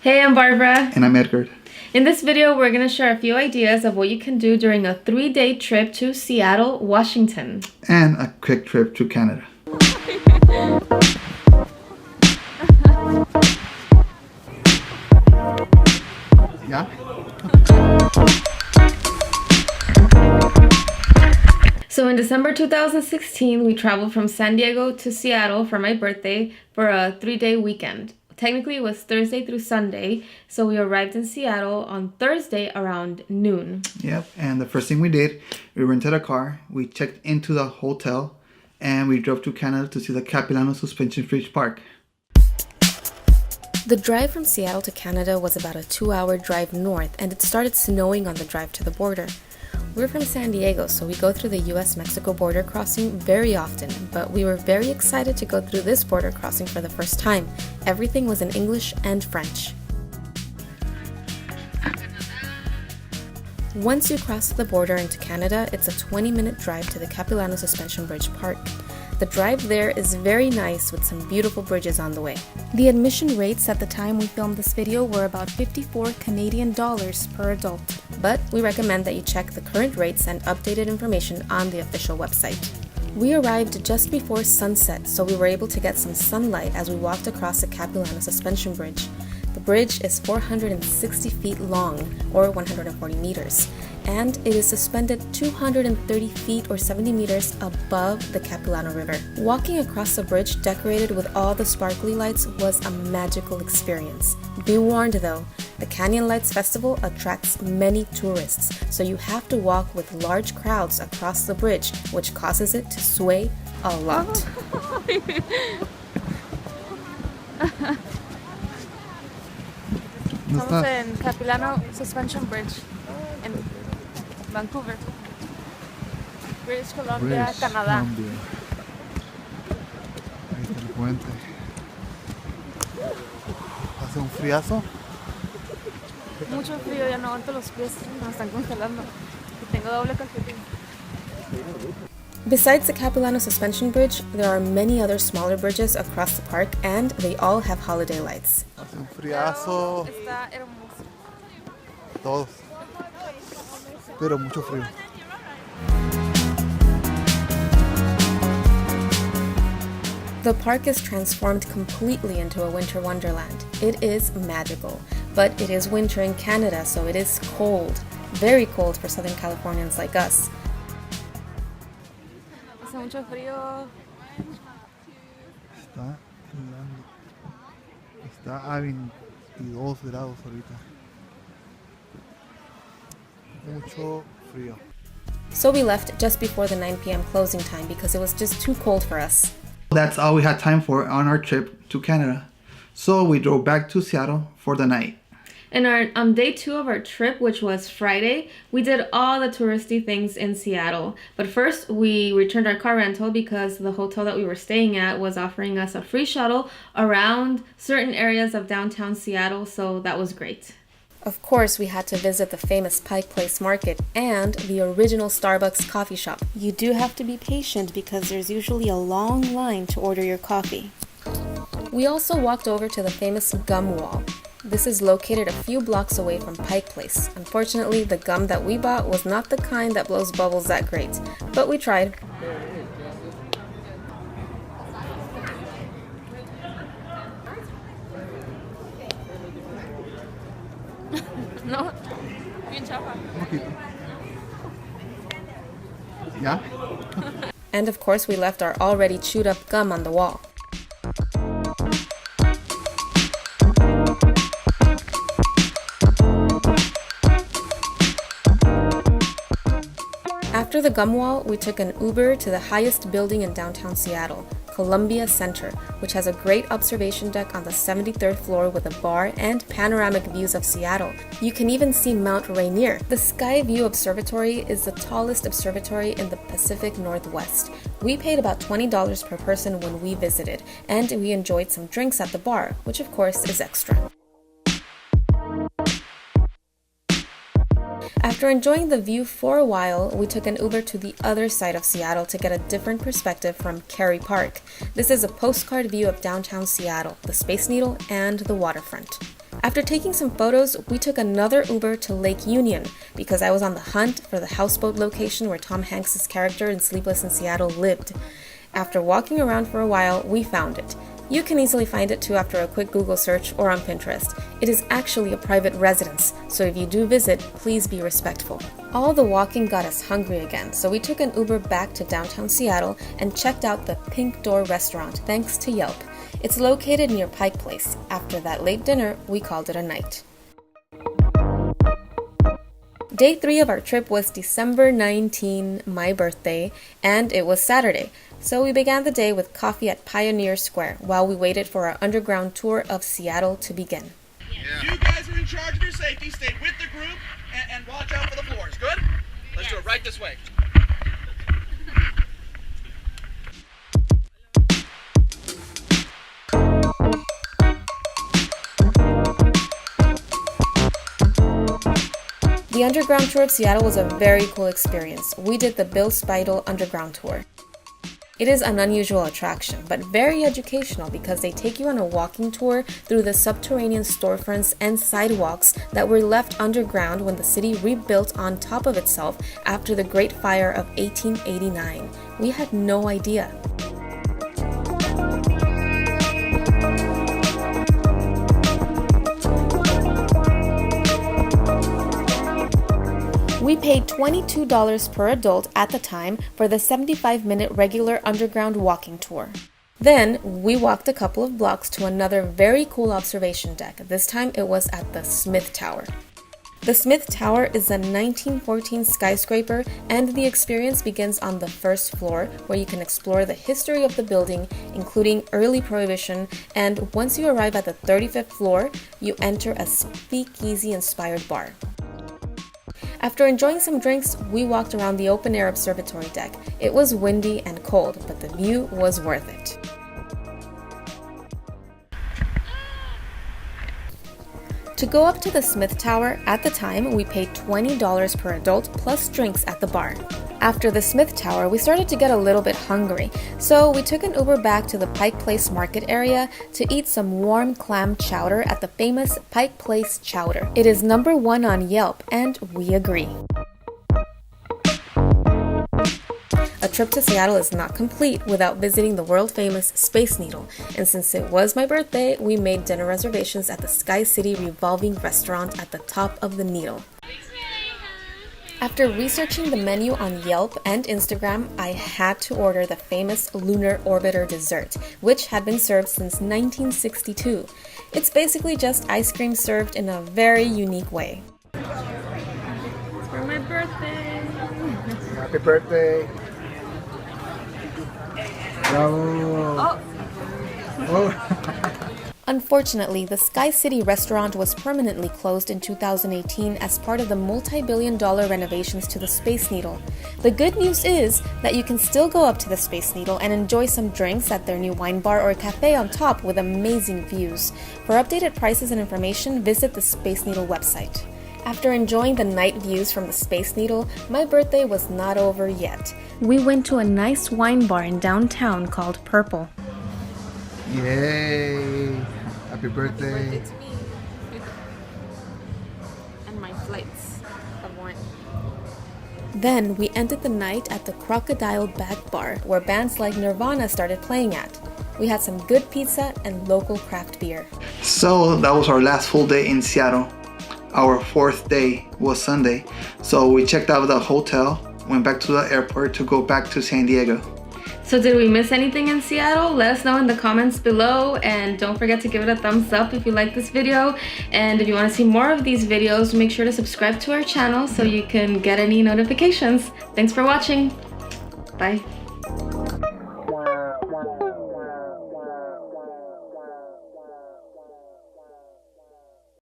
Hey, I'm Barbara. And I'm Edgar. In this video, we're going to share a few ideas of what you can do during a 3-day trip to Seattle, Washington. And a quick trip to Canada. Yeah? So in December 2016, we traveled from San Diego to Seattle for my birthday for a 3-day weekend. Technically, it was Thursday through Sunday, so we arrived in Seattle on Thursday around noon. Yep, and the first thing we did, we rented a car, we checked into the hotel, and we drove to Canada to see the Capilano Suspension Bridge park. The drive from Seattle to Canada was about a 2-hour drive north, and it started snowing on the drive to the border. We're from San Diego, so we go through the US-Mexico border crossing very often, but we were very excited to go through this border crossing for the first time. Everything was in English and French. Once you cross the border into Canada, it's a 20-minute drive to the Capilano Suspension Bridge park. The drive there is very nice with some beautiful bridges on the way. The admission rates at the time we filmed this video were about 54 Canadian dollars per adult, but we recommend that you check the current rates and updated information on the official website. We arrived just before sunset, so we were able to get some sunlight as we walked across the Capilano Suspension Bridge. The bridge is 460 feet long, or 140 meters, and it is suspended 230 feet or 70 meters above the Capilano River. Walking across the bridge decorated with all the sparkly lights was a magical experience. Be warned though, the Canyon Lights Festival attracts many tourists, so you have to walk with large crowds across the bridge, which causes it to sway a lot. Estamos en Capilano Suspension Bridge en Vancouver, British Columbia, Canadá. Ahí está el puente. Hace un friazo. Mucho frío, ya no aguanto los pies, me están congelando. Y tengo doble calcetín. Besides the Capilano Suspension Bridge, there are many other smaller bridges across the park, and they all have holiday lights. Hace un friazo. Está hermoso. Todos. Pero mucho frío. The park is transformed completely into a winter wonderland. It is magical, but it is winter in Canada, so it is cold. Very cold for Southern Californians like us. Hace mucho frío. Está helando. Está a 22 grados ahorita. Mucho frío. So we left just before the 9 p.m. closing time because it was just too cold for us. That's all we had time for on our trip to Canada. So we drove back to Seattle for the night. And on day 2 of our trip, which was Friday, we did all the touristy things in Seattle. But first, we returned our car rental because the hotel that we were staying at was offering us a free shuttle around certain areas of downtown Seattle, so that was great. Of course, we had to visit the famous Pike Place Market and the original Starbucks coffee shop. You do have to be patient because there's usually a long line to order your coffee. We also walked over to the famous gum wall. This is located a few blocks away from Pike Place. Unfortunately, the gum that we bought was not the kind that blows bubbles that great, but we tried. No, bien chafa. Yeah? And of course, we left our already chewed up gum on the wall. After the gum wall, we took an Uber to the highest building in downtown Seattle, Columbia Center, which has a great observation deck on the 73rd floor with a bar and panoramic views of Seattle. You can even see Mount Rainier. The Sky View Observatory is the tallest observatory in the Pacific Northwest. We paid about $20 per person when we visited, and we enjoyed some drinks at the bar, which of course is extra. After enjoying the view for a while, we took an Uber to the other side of Seattle to get a different perspective from Kerry Park. This is a postcard view of downtown Seattle, the Space Needle, and the waterfront. After taking some photos, we took another Uber to Lake Union because I was on the hunt for the houseboat location where Tom Hanks' character in Sleepless in Seattle lived. After walking around for a while, we found it. You can easily find it too after a quick Google search or on Pinterest. It is actually a private residence, so if you do visit, please be respectful. All the walking got us hungry again, so we took an Uber back to downtown Seattle and checked out the Pink Door restaurant thanks to Yelp. It's located near Pike Place. After that late dinner, we called it a night. Day 3 of our trip was December 19, my birthday, and it was Saturday. So we began the day with coffee at Pioneer Square while we waited for our underground tour of Seattle to begin. Yeah. You guys are in charge of your safety. Stay with the group and watch out for the floors. Good? Let's do it right this way. The underground tour of Seattle was a very cool experience. We did the Bill Speidel Underground Tour. It is an unusual attraction, but very educational because they take you on a walking tour through the subterranean storefronts and sidewalks that were left underground when the city rebuilt on top of itself after the Great Fire of 1889. We had no idea. We paid $22 per adult at the time for the 75-minute regular underground walking tour. Then, we walked a couple of blocks to another very cool observation deck. This time it was at the Smith Tower. The Smith Tower is a 1914 skyscraper, and the experience begins on the first floor, where you can explore the history of the building, including early Prohibition, and once you arrive at the 35th floor, you enter a speakeasy-inspired bar. After enjoying some drinks, we walked around the open-air observatory deck. It was windy and cold, but the view was worth it. To go up to the Smith Tower, at the time, we paid $20 per adult plus drinks at the bar. After the Smith Tower, we started to get a little bit hungry, so we took an Uber back to the Pike Place market area to eat some warm clam chowder at the famous Pike Place Chowder. It is #1 on Yelp, and we agree. A trip to Seattle is not complete without visiting the world-famous Space Needle, and since it was my birthday, we made dinner reservations at the Sky City Revolving Restaurant at the top of the Needle. After researching the menu on Yelp and Instagram, I had to order the famous Lunar Orbiter dessert, which had been served since 1962. It's basically just ice cream served in a very unique way. It's for my birthday. Happy birthday. Bravo. Oh. Unfortunately, the Sky City restaurant was permanently closed in 2018 as part of the multi-billion-dollar renovations to the Space Needle. The good news is that you can still go up to the Space Needle and enjoy some drinks at their new wine bar or cafe on top with amazing views. For updated prices and information, visit the Space Needle website. After enjoying the night views from the Space Needle, my birthday was not over yet. We went to a nice wine bar in downtown called Purple. Yay! Happy birthday. It's me. And my flights of wine. Then we ended the night at the Crocodile Back Bar, where bands like Nirvana started playing at. We had some good pizza and local craft beer. So that was our last full day in Seattle. Our 4th day was Sunday, so we checked out of the hotel, went back to the airport to go back to San Diego. So did we miss anything in Seattle? Let us know in the comments below, and don't forget to give it a thumbs up if you like this video. And if you want to see more of these videos, make sure to subscribe to our channel so you can get any notifications. Thanks for watching. Bye.